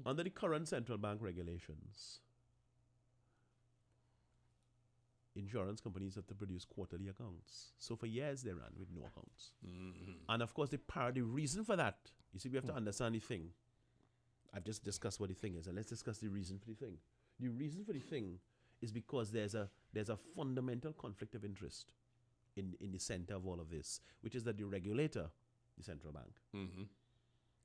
Under the current central bank regulations, insurance companies have to produce quarterly accounts. So for years they ran with no accounts. And of course, the reason for that, you see, we have to understand the thing. I've just discussed what the thing is, and let's discuss the reason for the thing. The reason for the thing is because there's a fundamental conflict of interest in the center of all of this, which is that the regulator, the central bank,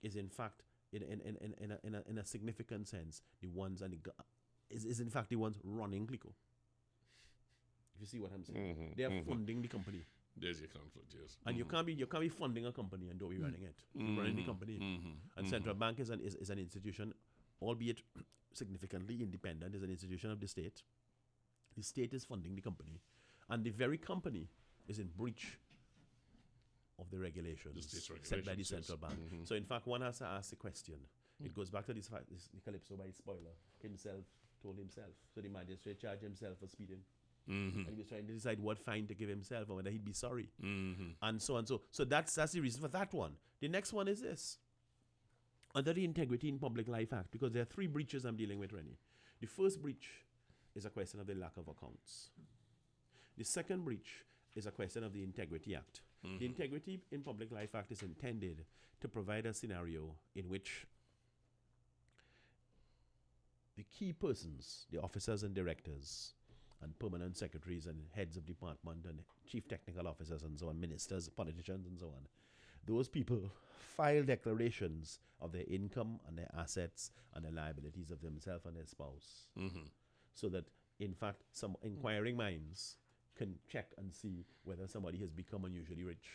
is in fact, in a significant sense, the ones is in fact the ones running Clico. If you see what I'm saying, they are funding the company. There's a conflict, yes. And you can't be funding a company and don't be running it. You're running the company. And central bank is an institution, albeit significantly independent, is an institution of the state. The state is funding the company. And the very company is in breach of the regulations set by the central bank. So in fact, one has to ask the question. It goes back to this Calypso by spoiler. Himself told himself. So the magistrate charged himself for speeding. And he was trying to decide what fine to give himself or whether he'd be sorry. And so on. So that's the reason for that one. The next one is this. Under the Integrity in Public Life Act, because there are 3 breaches I'm dealing with, Rennie. The first breach is a question of the lack of accounts. The second breach is a question of the Integrity Act. The Integrity in Public Life Act is intended to provide a scenario in which the key persons, the officers and directors, and permanent secretaries and heads of department and chief technical officers and so on, ministers, politicians and so on, those people file declarations of their income and their assets and the liabilities of themselves and their spouse. So that, in fact, some inquiring minds can check and see whether somebody has become unusually rich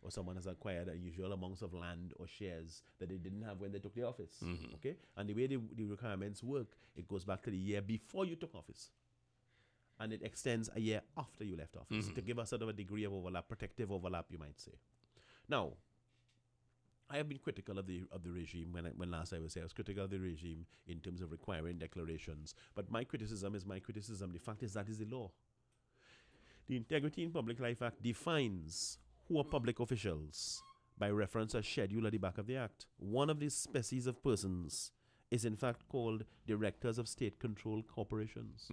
or someone has acquired unusual amounts of land or shares that they didn't have when they took the office. Okay? And the way the requirements work, it goes back to the year before you took office. And it extends a year after you left office to give us sort of a degree of overlap, protective overlap, you might say. Now, I have been critical of the regime when last I was here. I was critical of the regime in terms of requiring declarations. But my criticism is my criticism. The fact is that is the law. The Integrity in Public Life Act defines who are public officials by reference to a schedule at the back of the Act. One of these species of persons is in fact called directors of state-controlled corporations.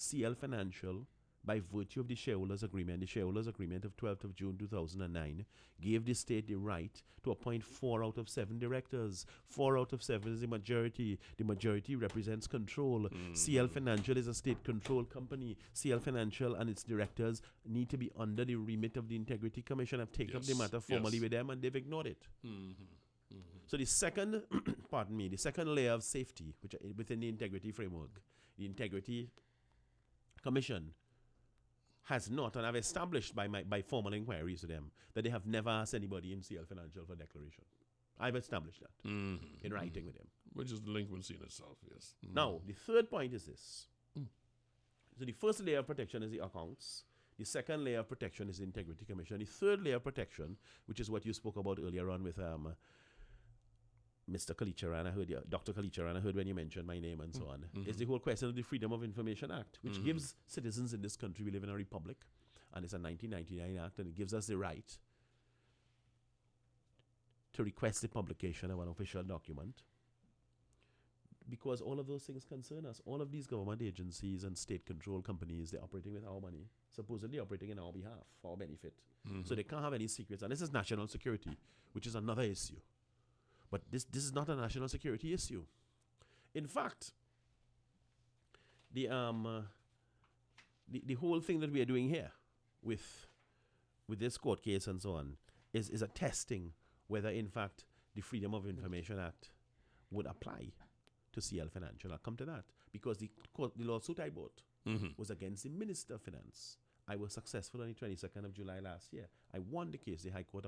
CL Financial, by virtue of the shareholders' agreement of 12th of June 2009, gave the state the right to appoint 4 out of 7 directors. 4 out of 7 is the majority. The majority represents control. CL Financial is a state-controlled company. CL Financial and its directors need to be under the remit of the Integrity Commission. I've taken up the matter formally with them and they've ignored it. So the second, the second layer of safety, which within the integrity framework, the Integrity Commission has not, and I've established by formal inquiries to them, that they have never asked anybody in CL Financial for declaration. I've established that in writing with them. Which is delinquency in itself, yes. Now, the third point is this. So the first layer of protection is the accounts. The second layer of protection is the Integrity Commission. The third layer of protection, which is what you spoke about earlier on with Mr. Kalicharan, I heard Dr. Kalicharan, I heard when you mentioned my name and so on, is the whole question of the Freedom of Information Act, which gives citizens in this country, we live in a republic, and it's a 1999 act, and it gives us the right to request the publication of an official document, because all of those things concern us. All of these government agencies and state-controlled companies, they're operating with our money, supposedly operating in our behalf, for our benefit. So they can't have any secrets, and this is national security, which is another issue. But this is not a national security issue. In fact, the whole thing that we are doing here with this court case and so on is a testing whether in fact the Freedom of Information Act would apply to CL Financial. I'll come to that, because the lawsuit I brought was against the Minister of Finance. I was successful on the 22nd of July last year. I won the case. The High Court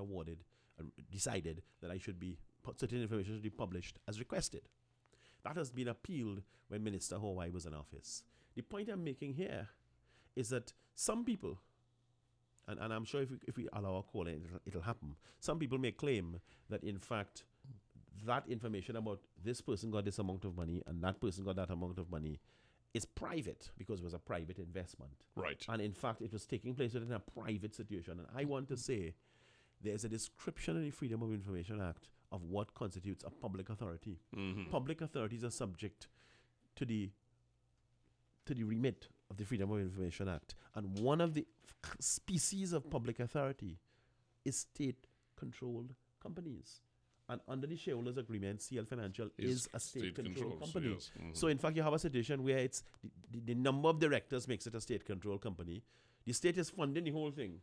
decided that certain information should be published as requested. That has been appealed when Minister Hawaii was in office. The point I'm making here is that some people, and I'm sure if we allow a call, it'll happen. Some people may claim that in fact that information about this person got this amount of money and that person got that amount of money is private because it was a private investment. Right. And in fact, it was taking place within a private situation. And I want to say there's a description in the Freedom of Information Act of what constitutes a public authority. Public authorities are subject to the remit of the Freedom of Information Act. And one of the species of public authority is state-controlled companies. And under the shareholders agreement, CL Financial is a state-controlled company. Yes. So in fact, you have a situation where it's the number of directors makes it a state-controlled company. The state is funding the whole thing.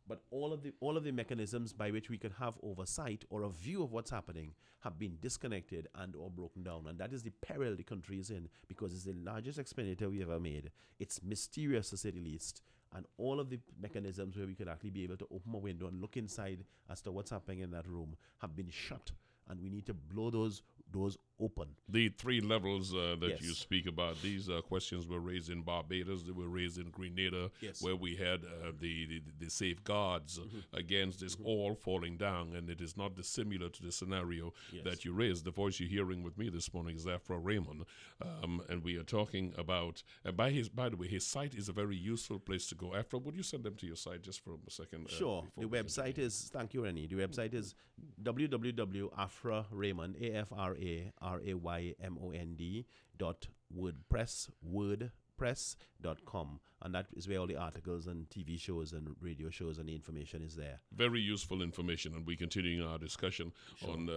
But all of the mechanisms by which we could have oversight or a view of what's happening have been disconnected and or broken down. And that is the peril the country is in, because it's the largest expenditure we ever made. It's mysterious, to say the least. And all of the mechanisms where we could actually be able to open a window and look inside as to what's happening in that room have been shut. And we need to blow those doors open. The three levels that Yes. you speak about, these questions were raised in Barbados, they were raised in Grenada, Yes. where we had the safeguards against this all falling down, and it is not dissimilar to the scenario Yes. that you raised. The voice you're hearing with me this morning is Afra Raymond, and we are talking about, by the way, his site is a very useful place to go. Afra, would you send them to your site just for a second? Sure. The before we website continue? is, thank you, Rennie. The website is www.afra Raymond, AFRARAYMOND.wordpress.com. And that is where all the articles and TV shows and radio shows and the information is there. Very useful information, and we're continuing our discussion on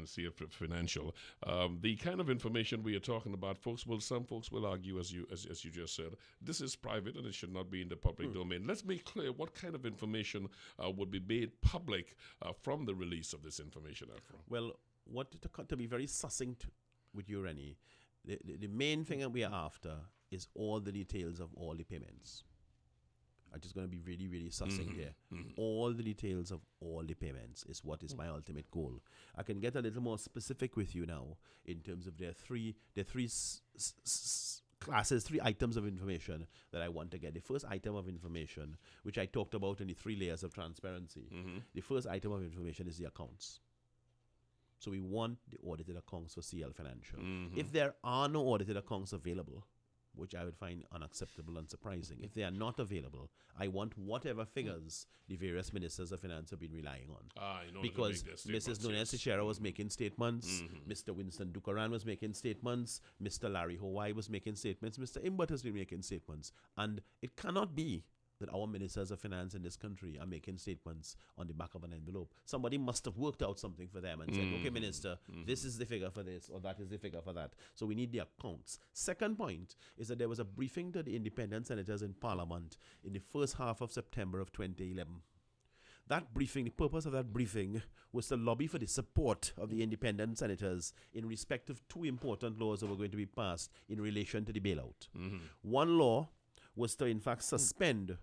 CF Financial. The kind of information we are talking about, some folks will argue, as you just said, this is private and it should not be in the public domain. Let's make clear what kind of information would be made public from the release of this information, Afra. Well, to be very succinct with you, Rennie, the main thing that we are after is all the details of all the payments. I'm just going to be really, really succinct here. All the details of all the payments is what is my ultimate goal. I can get a little more specific with you now in terms of there are three classes, three items of information that I want to get. The first item of information, which I talked about in the 3 layers of transparency, the first item of information is the accounts. So we want the audited accounts for CL Financial. If there are no audited accounts available, which I would find unacceptable and surprising, if they are not available, I want whatever figures the various ministers of finance have been relying on. Because Mrs. Nunez Teixeira was making statements, Mr. Winston Dukaran was making statements, Mr. Larry Hawaii was making statements, Mr. Imbert has been making statements. And it cannot be that our ministers of finance in this country are making statements on the back of an envelope. Somebody must have worked out something for them and said, okay, minister, this is the figure for this, or that is the figure for that. So we need the accounts. Second point is that there was a briefing to the independent senators in Parliament in the first half of September of 2011. That briefing, the purpose of that briefing was to lobby for the support of the independent senators in respect of 2 important laws that were going to be passed in relation to the bailout. One law was to in fact suspend,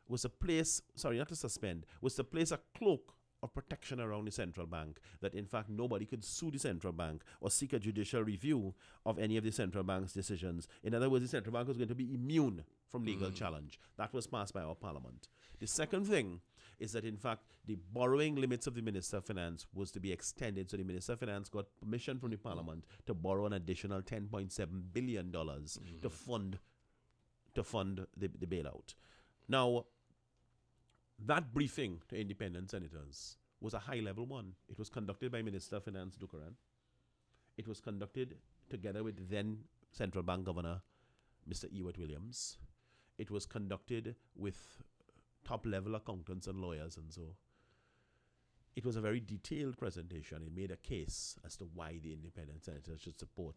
was to place a cloak of protection around the central bank, that in fact nobody could sue the central bank or seek a judicial review of any of the central bank's decisions. In other words, the central bank was going to be immune from legal challenge. That was passed by our parliament. The second thing is that in fact the borrowing limits of the Minister of Finance was to be extended. So the Minister of Finance got permission from the parliament to borrow an additional $10.7 billion to fund the bailout. Now, that briefing to independent senators was a high-level one. It was conducted by Minister of Finance Dukaran. It was conducted together with then Central Bank Governor Mr. Ewart Williams. It was conducted with top-level accountants and lawyers, and so it was a very detailed presentation. It made a case as to why the independent senators should support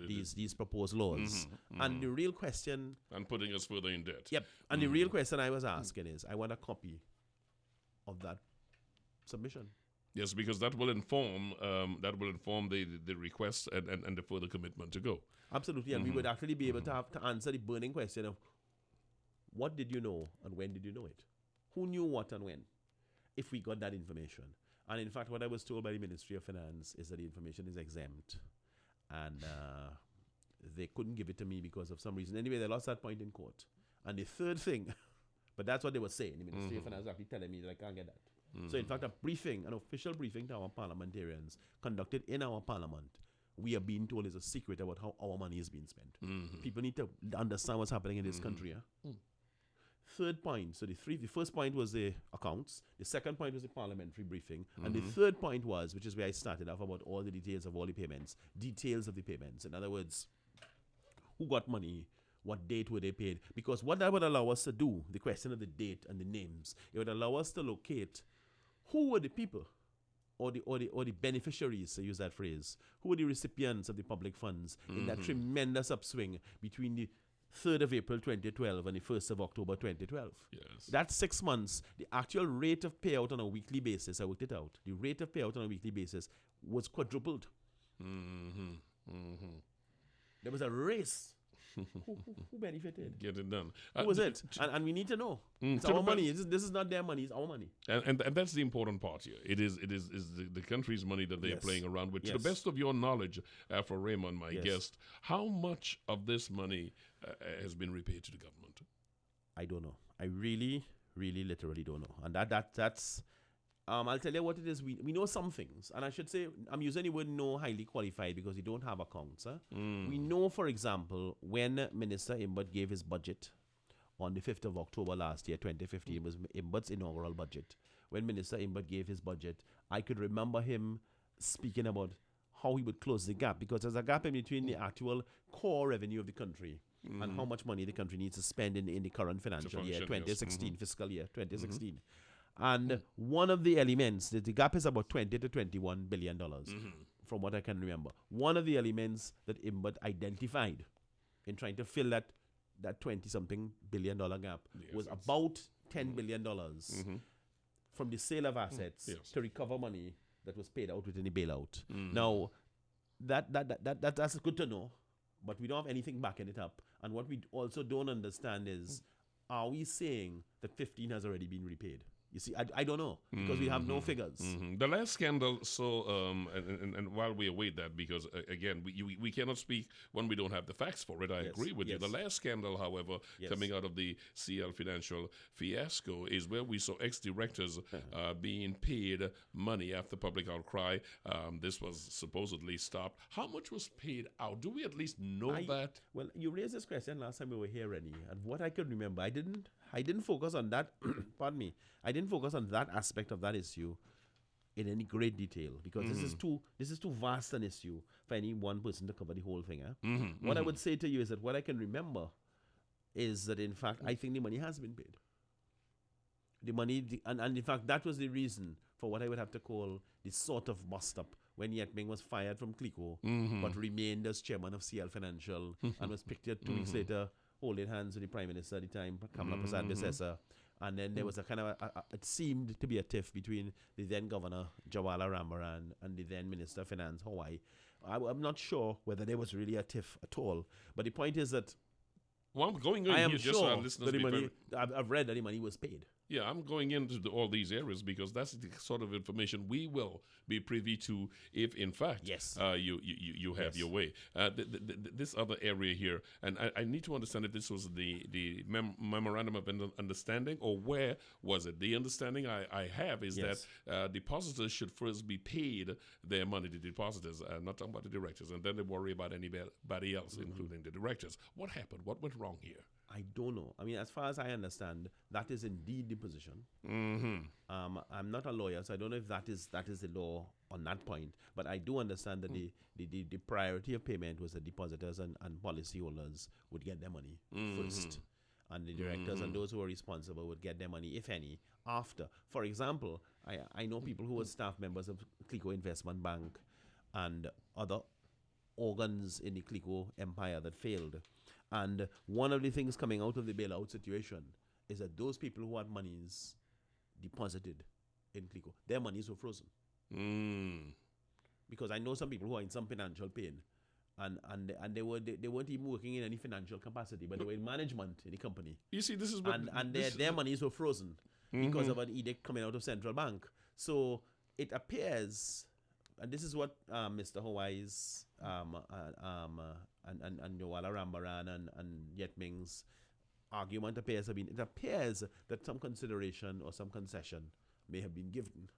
these proposed laws. And the real question... And putting us further in debt. Yep. And the real question I was asking is, I want a copy of that submission. Yes, because that will inform the request and the further commitment to go. Absolutely. And we would actually be able to have to answer the burning question of what did you know and when did you know it? Who knew what and when? If we got that information. And in fact, what I was told by the Ministry of Finance is that the information is exempt. And they couldn't give it to me because of some reason. Anyway, they lost that point in court. And the third thing, but that's what they were saying. The Ministry of Finance was actually telling me that I can't get that. So in fact, an official briefing to our parliamentarians conducted in our parliament, we are being told is a secret about how our money is being spent. People need to understand what's happening in this country. third point, so the first point was the accounts, the second point was the parliamentary briefing, and the third point was, which is where I started off, about all the details of all the payments, details of the payments. In other words, who got money, what date were they paid, because what that would allow us to do, the question of the date and the names, it would allow us to locate who were the people or the beneficiaries, to use that phrase, who were the recipients of the public funds in that tremendous upswing between the 3rd of April 2012 and the 1st of October 2012. Yes. That's 6 months. The actual rate of payout on a weekly basis, I worked it out, the rate of payout on a weekly basis was quadrupled. There was a race. Who benefited? Get it done. Who was it? And we need to know. It's our money. This is not their money. It's our money. And that's the important part here. It is the country's money that they're playing around with. To the best of your knowledge, Afra Raymond, my guest, how much of this money has been repaid to the government? I don't know. I really, really, literally don't know. And that's. I'll tell you what it is. We know some things. And I should say, I'm using the word "know" highly qualified because we don't have accounts. We know, for example, when Minister Imbert gave his budget on the 5th of October last year, 2015, was Imbert's inaugural budget. When Minister Imbert gave his budget, I could remember him speaking about how he would close the gap, because there's a gap in between the actual core revenue of the country and how much money the country needs to spend in the current financial year, 2016, fiscal year 2016. And one of the elements, the gap is about $20 to $21 billion, from what I can remember. One of the elements that Imbert identified in trying to fill that 20-something billion dollar gap was about $10 billion from the sale of assets to recover money that was paid out within the bailout. Now, that's good to know, but we don't have anything backing it up. And what we also don't understand is, are we saying that 15 has already been repaid? You see, I don't know, because we have no figures. The last scandal, and while we await that, because again, we cannot speak when we don't have the facts for it. I agree with you. The last scandal, however, coming out of the CL financial fiasco is where we saw ex-directors being paid money after public outcry. This was supposedly stopped. How much was paid out? Do we at least know that? Well, you raised this question last time we were here, Rennie, and what I could remember, I didn't focus on that. Pardon me. I didn't focus on that aspect of that issue in any great detail, because this is too vast an issue for any one person to cover the whole thing. What I would say to you is that what I can remember is that, in fact, I think the money has been paid. The money, and in fact, that was the reason for what I would have to call the sort of bust-up when Yetming was fired from Clico, but remained as chairman of CL Financial and was picked up 2 weeks later, holding hands with the Prime Minister at the time, Kamala Prasad Bissessa. And then there was a kind of, it seemed to be a tiff between the then Governor, Jawala Rambaran, and the then Minister of Finance, Hawaii. I'm not sure whether there was really a tiff at all. But the point is that I'm going in here just so our listeners I've read that the money was paid. Yeah, I'm going into all these areas because that's the sort of information we will be privy to if, in fact, you have your way. This other area here, and I need to understand if this was the memorandum of understanding, or where was it? The understanding I have is that depositors should first be paid their money, the depositors. I'm not talking about the directors, and then they worry about anybody else, including the directors. What happened? What went wrong here? I don't know. I mean, as far as I understand, that is indeed the position. I'm not a lawyer, so I don't know if that is the law on that point. But I do understand that the priority of payment was that depositors and policyholders would get their money first. And the directors and those who are responsible would get their money, if any, after. For example, I know people who were staff members of Clico Investment Bank and other organs in the Clico empire that failed. And one of the things coming out of the bailout situation is that those people who had monies deposited in Clico, their monies were frozen. Because I know some people who are in some financial pain, and they weren't even working in any financial capacity, but they were in management in the company. You see, this is what their monies were frozen because of an edict coming out of Central Bank. So it appears, and this is what Mr. Hawaii's and Jawala Rambaran and Yetming's argument appears to be, it appears that some consideration or some concession may have been given